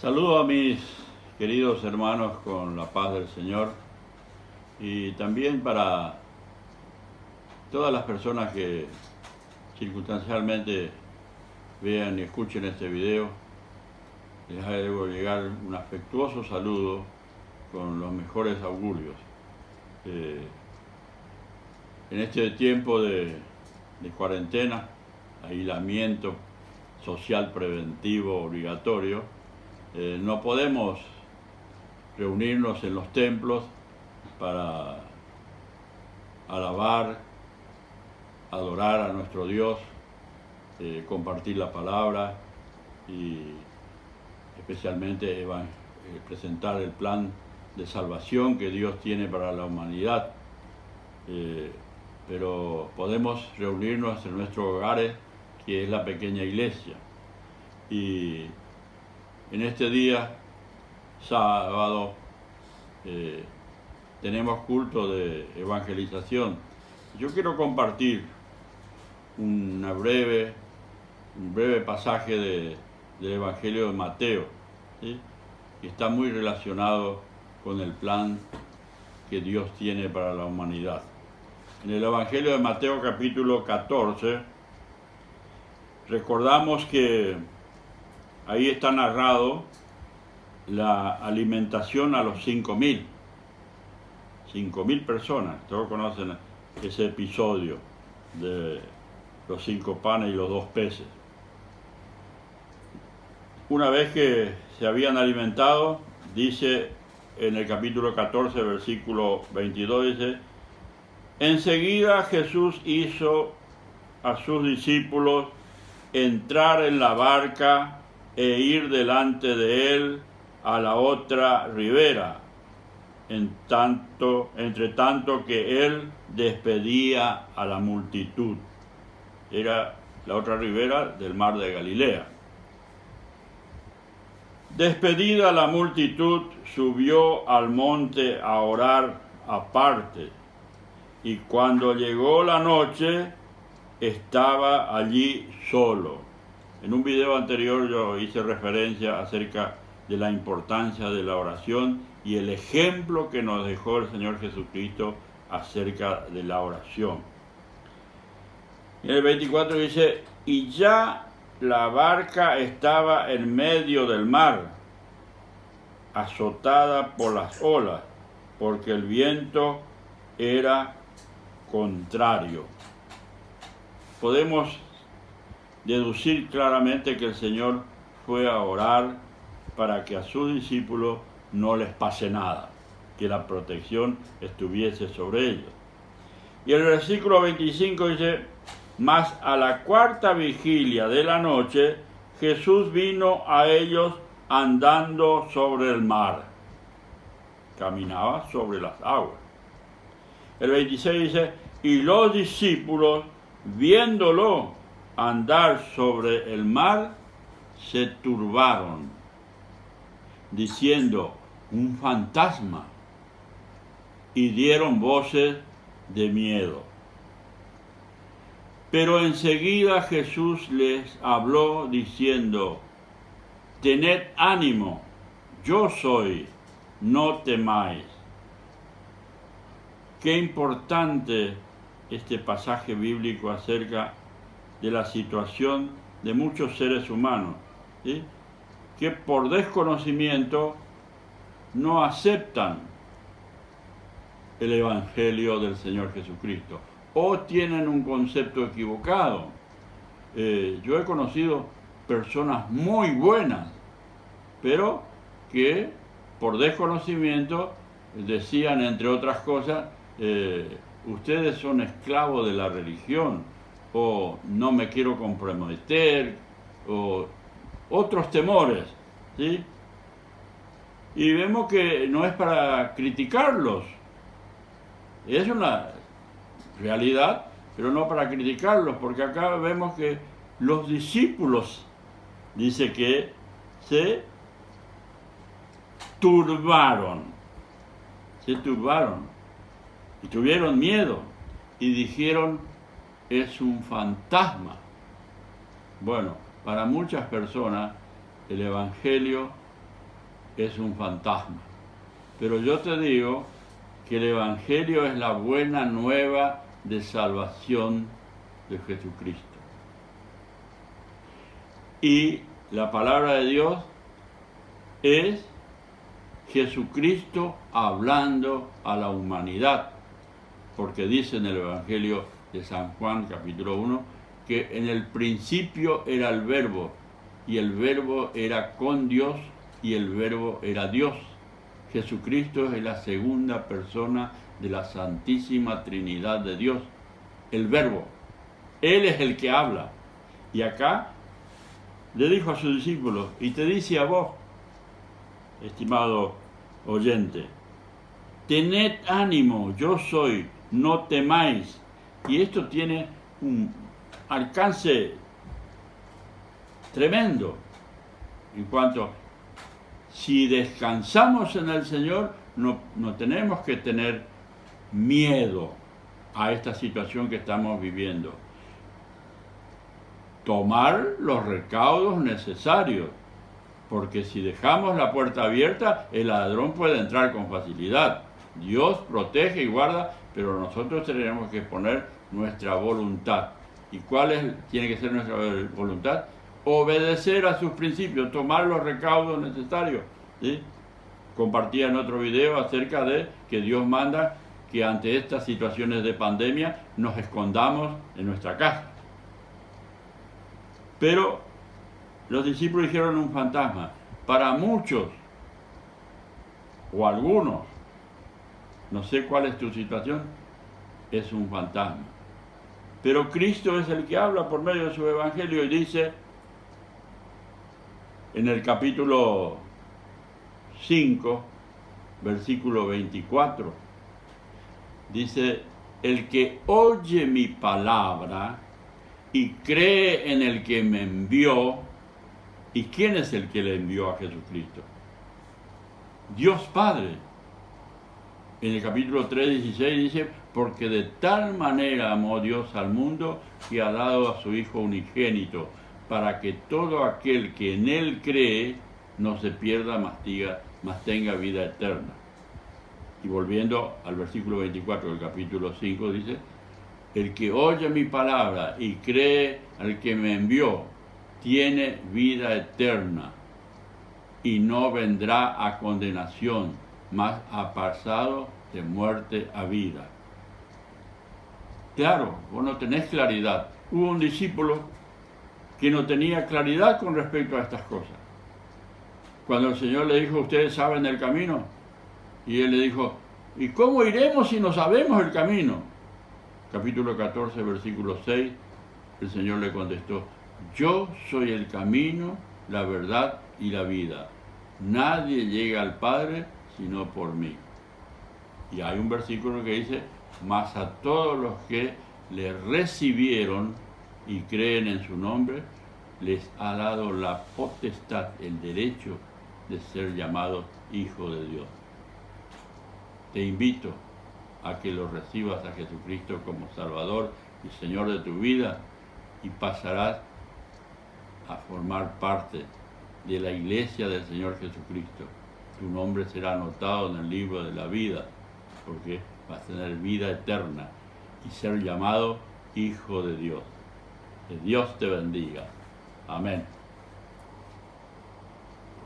Saludo a mis queridos hermanos con la paz del Señor y también para todas las personas que circunstancialmente vean y escuchen este video. Les hago llegar un afectuoso saludo con los mejores augurios. En este tiempo de cuarentena, aislamiento social preventivo obligatorio, no podemos reunirnos en los templos para alabar, adorar a nuestro Dios, compartir la palabra y especialmente presentar el plan de salvación que Dios tiene para la humanidad. Pero podemos reunirnos en nuestros hogares, que es la pequeña iglesia. Y en este día, sábado, tenemos culto de evangelización. Yo quiero compartir un breve pasaje del Evangelio de Mateo, ¿sí? Que está muy relacionado con el plan que Dios tiene para la humanidad. En el Evangelio de Mateo capítulo 14, recordamos que ahí está narrado la alimentación a los 5.000 personas. Todos conocen ese episodio de los 5 panes y los 2 peces. Una vez que se habían alimentado, dice en el capítulo 14, versículo 22, dice: enseguida Jesús hizo a sus discípulos entrar en la barca e ir delante de él a la otra ribera, entre tanto que él despedía a la multitud. Era la otra ribera del mar de Galilea. Despedida la multitud, subió al monte a orar aparte, y cuando llegó la noche, estaba allí solo. En un video anterior yo hice referencia acerca de la importancia de la oración y el ejemplo que nos dejó el Señor Jesucristo acerca de la oración. En el 24 dice: y ya la barca estaba en medio del mar, azotada por las olas, porque el viento era contrario. Podemos deducir claramente que el Señor fue a orar para que a sus discípulos no les pase nada, que la protección estuviese sobre ellos. Y el versículo 25 dice: mas a la cuarta vigilia de la noche, Jesús vino a ellos andando sobre el mar. Caminaba sobre las aguas. El 26 dice: y los discípulos, viéndolo andar sobre el mar, se turbaron, diciendo: un fantasma, y dieron voces de miedo. Pero enseguida Jesús les habló diciendo: tened ánimo, yo soy, no temáis. Qué importante este pasaje bíblico acerca de la situación de muchos seres humanos, ¿sí? Que por desconocimiento no aceptan el Evangelio del Señor Jesucristo o tienen un concepto equivocado. Yo he conocido personas muy buenas, pero que por desconocimiento decían, entre otras cosas, ustedes son esclavos de la religión, o no me quiero comprometer, o otros temores, ¿sí? Y vemos que no es para criticarlos, es una realidad, pero no para criticarlos, porque acá vemos que los discípulos, dice que se turbaron y tuvieron miedo y dijeron: es un fantasma. Bueno, para muchas personas el Evangelio es un fantasma. Pero yo te digo que el Evangelio es la buena nueva de salvación de Jesucristo. Y la palabra de Dios es Jesucristo hablando a la humanidad, porque dice en el Evangelio de San Juan, capítulo 1, que en el principio era el Verbo, y el Verbo era con Dios, y el Verbo era Dios. Jesucristo es la segunda persona de la Santísima Trinidad de Dios, el Verbo. Él es el que habla. Y acá le dijo a sus discípulos, y te dice a vos, estimado oyente, tened ánimo, yo soy, no temáis. Y esto tiene un alcance tremendo en cuanto, si descansamos en el Señor, no tenemos que tener miedo a esta situación que estamos viviendo. Tomar los recaudos necesarios, porque si dejamos la puerta abierta, el ladrón puede entrar con facilidad. Dios protege y guarda, pero nosotros tenemos que poner nuestra voluntad. ¿Y cuál tiene que ser nuestra voluntad? Obedecer a sus principios, tomar los recaudos necesarios. ¿Sí? Compartía en otro video acerca de que Dios manda que ante estas situaciones de pandemia nos escondamos en nuestra casa. Pero los discípulos dijeron un fantasma. Para muchos, o algunos, no sé cuál es tu situación, es un fantasma. Pero Cristo es el que habla por medio de su Evangelio y dice en el capítulo 5, versículo 24, dice, el que oye mi palabra y cree en el que me envió. ¿Y quién es el que le envió a Jesucristo? Dios Padre. En el capítulo 3:16 dice, porque de tal manera amó Dios al mundo que ha dado a su Hijo unigénito, para que todo aquel que en Él cree no se pierda, mas tenga vida eterna. Y volviendo al versículo 24 del capítulo 5, dice, el que oye mi palabra y cree al que me envió, tiene vida eterna y no vendrá a condenación, mas ha pasado de muerte a vida. Claro, vos no tenés claridad. Hubo un discípulo que no tenía claridad con respecto a estas cosas. Cuando el Señor le dijo, ¿ustedes saben el camino? Y él le dijo, ¿y cómo iremos si no sabemos el camino? Capítulo 14, versículo 6, el Señor le contestó, yo soy el camino, la verdad y la vida. Nadie llega al Padre sino por mí. Y hay un versículo que dice, mas a todos los que le recibieron y creen en su nombre, les ha dado la potestad, el derecho de ser llamados hijos de Dios. Te invito a que lo recibas a Jesucristo como Salvador y Señor de tu vida y pasarás a formar parte de la iglesia del Señor Jesucristo. Tu nombre será anotado en el libro de la vida, porque vas a tener vida eterna y ser llamado Hijo de Dios. Que Dios te bendiga. Amén.